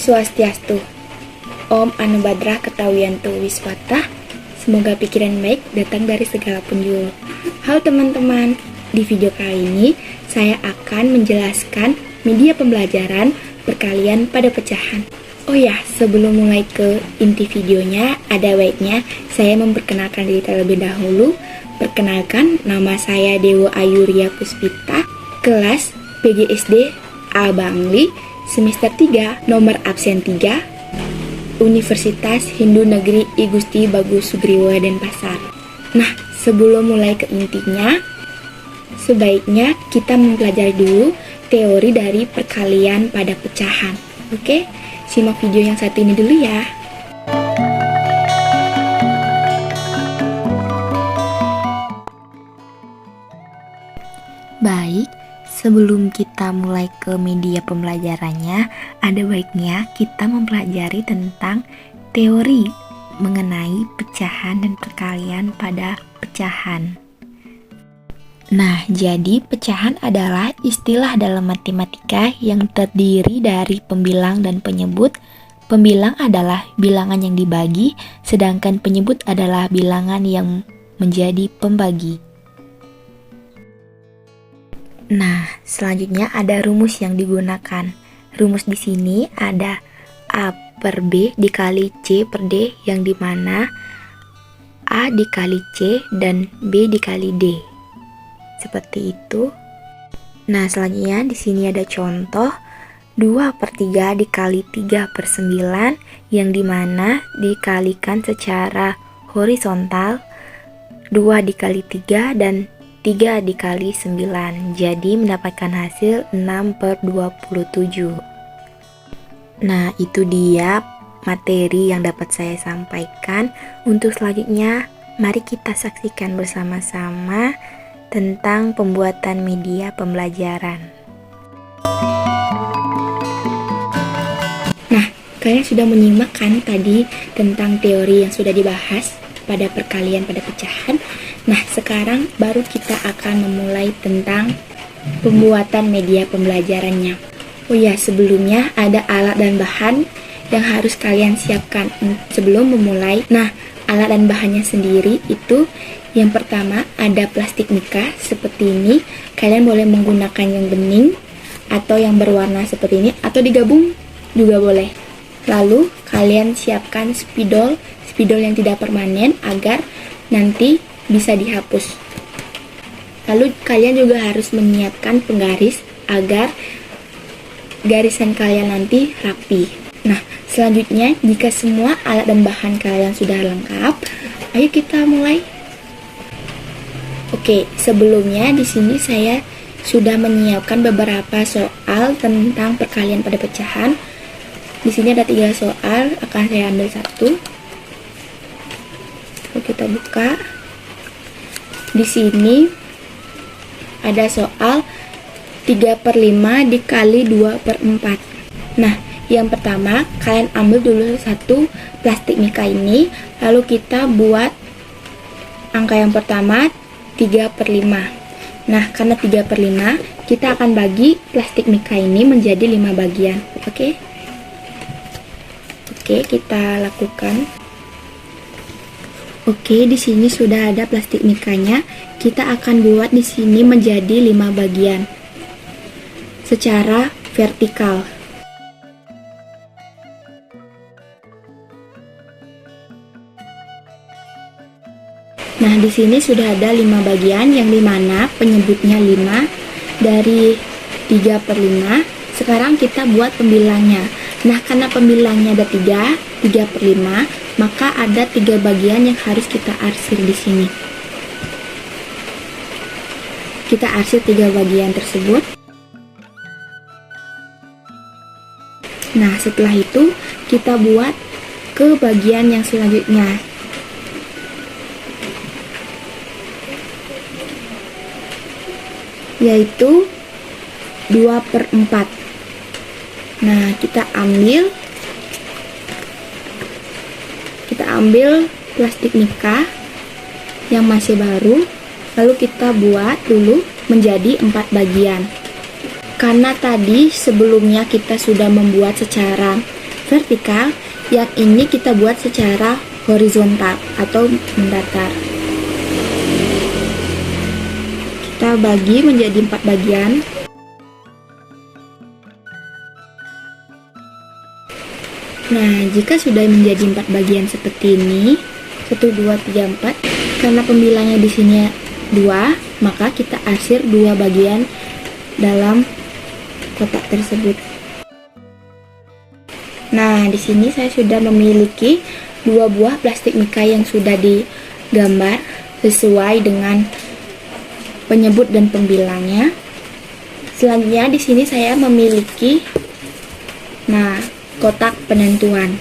Swastiastu. Om Anubhadra Ketawiyanto Wiswata. Semoga pikiran baik datang dari segala penjuru. Halo teman-teman, di video kali ini saya akan menjelaskan media pembelajaran perkalian pada pecahan. Oh ya, sebelum mulai ke inti videonya, ada baiknya saya memperkenalkan diri terlebih dahulu. Perkenalkan, nama saya Dewo Ayuria Puspita, kelas PGSD A Bangli, semester 3, nomor absen 3, Universitas Hindu Negeri I Gusti Bagus Sugriwo Denpasar. Nah, sebelum mulai ke intinya, sebaiknya kita mempelajari dulu teori dari perkalian pada pecahan. Oke, simak video yang satu ini dulu ya. Baik, sebelum kita mulai ke media pembelajarannya, ada baiknya kita mempelajari tentang teori mengenai pecahan dan perkalian pada pecahan. Nah, jadi pecahan adalah istilah dalam matematika yang terdiri dari pembilang dan penyebut. Pembilang adalah bilangan yang dibagi, sedangkan penyebut adalah bilangan yang menjadi pembagi. Nah, selanjutnya ada rumus yang digunakan. Rumus di sini ada A per B dikali C per D, yang dimana A dikali C dan B dikali D. Seperti itu. Nah, selanjutnya di sini ada contoh 2 per 3 dikali 3 per 9, yang dimana dikalikan secara horizontal 2 dikali 3 dan 3 dikali 9, jadi mendapatkan hasil 6 per 27. Nah, itu dia materi yang dapat saya sampaikan. Untuk selanjutnya, mari kita saksikan bersama-sama tentang pembuatan media pembelajaran. Nah, kalian sudah menyimak kan tadi tentang teori yang sudah dibahas pada perkalian pada pecahan. Nah, sekarang baru kita akan memulai tentang pembuatan media pembelajarannya. Oh ya, sebelumnya ada alat dan bahan yang harus kalian siapkan sebelum memulai. Nah, alat dan bahannya sendiri itu yang pertama ada plastik mika seperti ini. Kalian boleh menggunakan yang bening atau yang berwarna seperti ini, atau digabung juga boleh. Lalu kalian siapkan spidol yang tidak permanen agar nanti bisa dihapus. Lalu kalian juga harus menyiapkan penggaris agar garisan kalian nanti rapi. Nah, selanjutnya jika semua alat dan bahan kalian sudah lengkap, ayo kita mulai. Oke, sebelumnya di sini saya sudah menyiapkan beberapa soal tentang perkalian pada pecahan. Di sini ada 3 soal, akan saya ambil satu. Lalu kita buka. Di sini ada soal 3 per 5 dikali 2 per 4. Nah, yang pertama kalian ambil dulu satu plastik mika ini. Lalu kita buat angka yang pertama 3 per 5. Nah, karena 3 per 5, kita akan bagi plastik mika ini menjadi 5 bagian. Oke, kita lakukan. Oke, di sini sudah ada plastik mikanya. Kita akan buat di sini menjadi 5 bagian secara vertikal. Nah, di sini sudah ada 5 bagian, yang dimana penyebutnya 5 dari 3 per 5. Sekarang kita buat pembilangnya. Nah, karena pembilangnya ada 3 per 5, maka ada 3 bagian yang harus kita arsir di sini. Kita arsir 3 bagian tersebut. Nah, setelah itu kita buat ke bagian yang selanjutnya. Yaitu 2 per 4. Nah, kita ambil plastik mika yang masih baru, lalu kita buat dulu menjadi 4 bagian. Karena tadi sebelumnya kita sudah membuat secara vertikal, yang ini kita buat secara horizontal atau mendatar. Kita bagi menjadi 4 bagian. Nah, jika sudah menjadi 4 bagian seperti ini, 1, 2, 3, 4, karena pembilangnya di sini 2, maka kita arsir 2 bagian dalam kotak tersebut. Nah, di sini saya sudah memiliki 2 buah plastik mika yang sudah digambar sesuai dengan penyebut dan pembilangnya. Selanjutnya di sini saya memiliki kotak penentuan.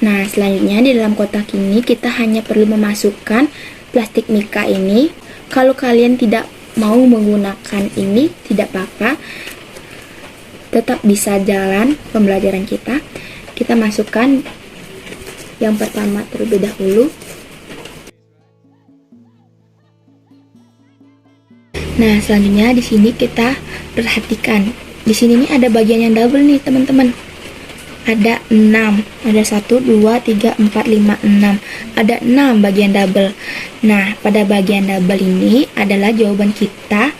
Nah, selanjutnya di dalam kotak ini kita hanya perlu memasukkan plastik mika ini. Kalau kalian tidak mau menggunakan ini, tidak apa-apa. Tetap bisa jalan pembelajaran kita. Kita masukkan yang pertama terlebih dahulu. Nah, selanjutnya di sini kita perhatikan. Di sini nih ada bagian yang double nih, teman-teman. Ada 6, ada 1, 2, 3, 4, 5, 6. Ada 6 bagian double. Nah, pada bagian double ini adalah jawaban kita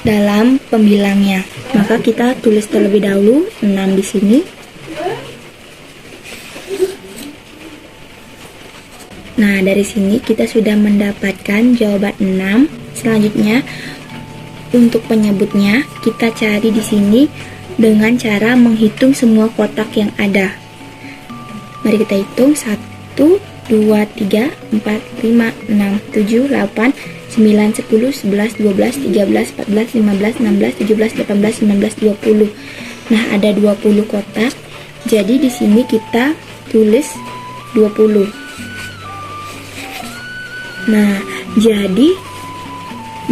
dalam pembilangnya. Maka kita tulis terlebih dahulu 6 di sini. Nah, dari sini kita sudah mendapatkan jawaban 6. Selanjutnya untuk penyebutnya kita cari di sini dengan cara menghitung semua kotak yang ada. Mari kita hitung 1, 2, 3, 4, 5, 6, 7, 8, 9, 10, 11, 12, 13, 14, 15, 16, 17, 18, 19, 20. Nah, ada 20 kotak. Jadi di sini kita tulis 20. Nah, jadi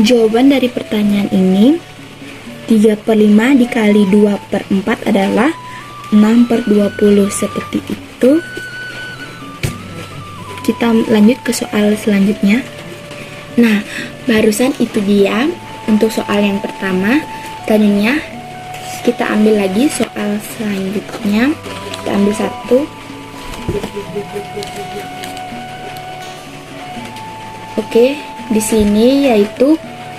jawaban dari pertanyaan ini 3/5 dikali 2/4 adalah 6/20. Seperti itu. Kita lanjut ke soal selanjutnya. Nah, barusan itu dia untuk soal yang pertama. Selanjutnya kita ambil lagi soal selanjutnya. Kita ambil 1. Oke, di sini yaitu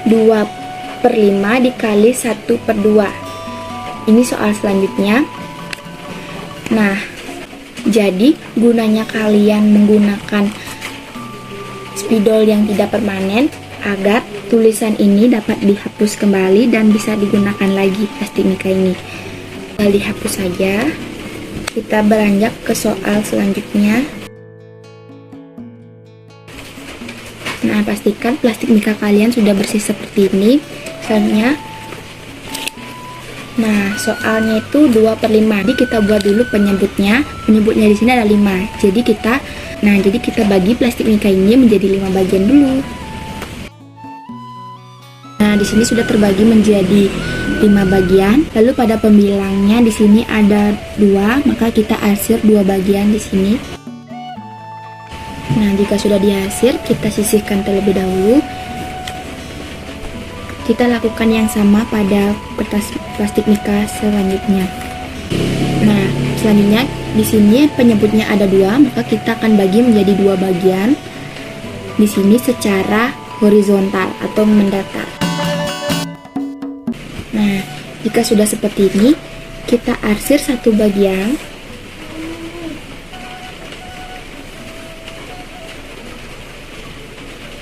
2/5 dikali 1/2. Ini soal selanjutnya. Nah, jadi gunanya kalian menggunakan spidol yang tidak permanen agar tulisan ini dapat dihapus kembali dan bisa digunakan lagi plastik mika ini. Kita dihapus saja. Kita beranjak ke soal selanjutnya. Nah, pastikan plastik mika kalian sudah bersih seperti ini. Selanjutnya, nah soalnya itu 2/5. Jadi kita buat dulu penyebutnya. Penyebutnya di sini ada 5. Jadi kita bagi plastik mika ini menjadi 5 bagian dulu. Nah, di sini sudah terbagi menjadi 5 bagian. Lalu pada pembilangnya di sini ada 2, maka kita arsir 2 bagian di sini. Nah, jika sudah diarsir, kita sisihkan terlebih dahulu. Kita lakukan yang sama pada kertas plastik mika selanjutnya. Nah, selanjutnya di sini penyebutnya ada 2, maka kita akan bagi menjadi 2 bagian. Di sini secara horizontal atau mendatar. Nah, jika sudah seperti ini, kita arsir 1 bagian.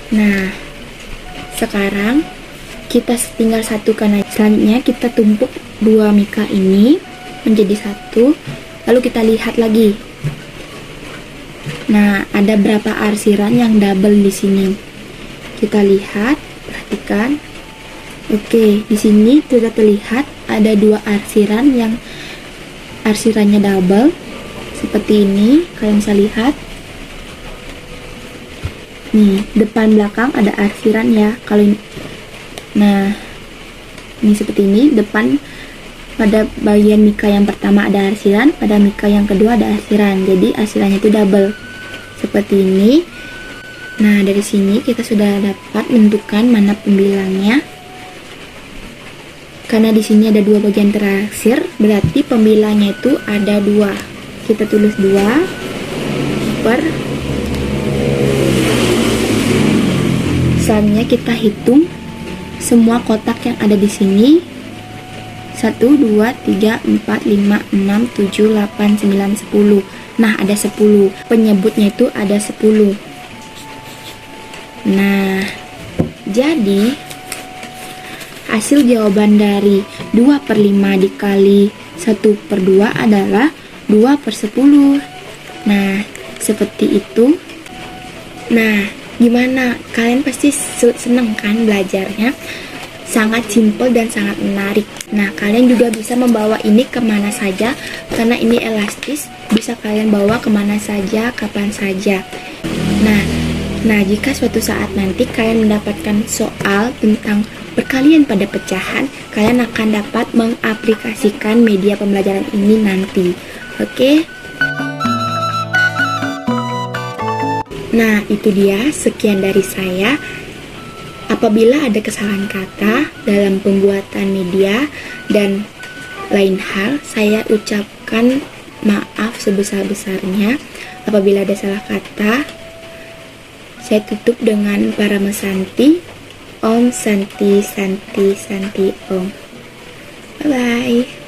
Nah, sekarang kita tinggal satukan aja. Selanjutnya kita tumpuk 2 mika ini menjadi 1. Lalu kita lihat lagi. Nah, ada berapa arsiran yang double di sini? Kita lihat, perhatikan. Oke, di sini sudah terlihat ada 2 arsiran yang arsirannya double. Seperti ini, kalian bisa lihat. Nih, depan belakang ada arsiran ya. Kalau ini, nah, ini seperti ini. Depan pada bagian mika yang pertama ada arsiran, pada mika yang kedua ada arsiran. Jadi arsirannya itu double. Seperti ini. Nah, dari sini kita sudah dapat menentukan mana pembilangnya. Karena di sini ada 2 bagian terakhir, berarti pembilanya itu ada 2. Kita tulis 2 per, selanjutnya kita hitung semua kotak yang ada di sini. 1, 2, 3, 4, 5, 6, 7, 8, 9, 10. Nah, ada 10. Penyebutnya itu ada 10. Nah, jadi hasil jawaban dari 2/5 dikali 1/2 adalah 2/10. Nah, seperti itu. Nah, gimana? Kalian pasti seneng kan belajarnya? Sangat simpel dan sangat menarik. Nah, kalian juga bisa membawa ini kemana saja, karena ini elastis, bisa kalian bawa kemana saja, kapan saja. Nah, jika suatu saat nanti kalian mendapatkan soal tentang perkalian pada pecahan, kalian akan dapat mengaplikasikan media pembelajaran ini nanti. Oke? Nah, itu dia, sekian dari saya. Apabila ada kesalahan kata dalam pembuatan media dan lain hal, saya ucapkan maaf sebesar-besarnya. Apabila ada salah kata, saya tutup dengan Parama Santi. Om Santi Santi Santi Om. Bye bye.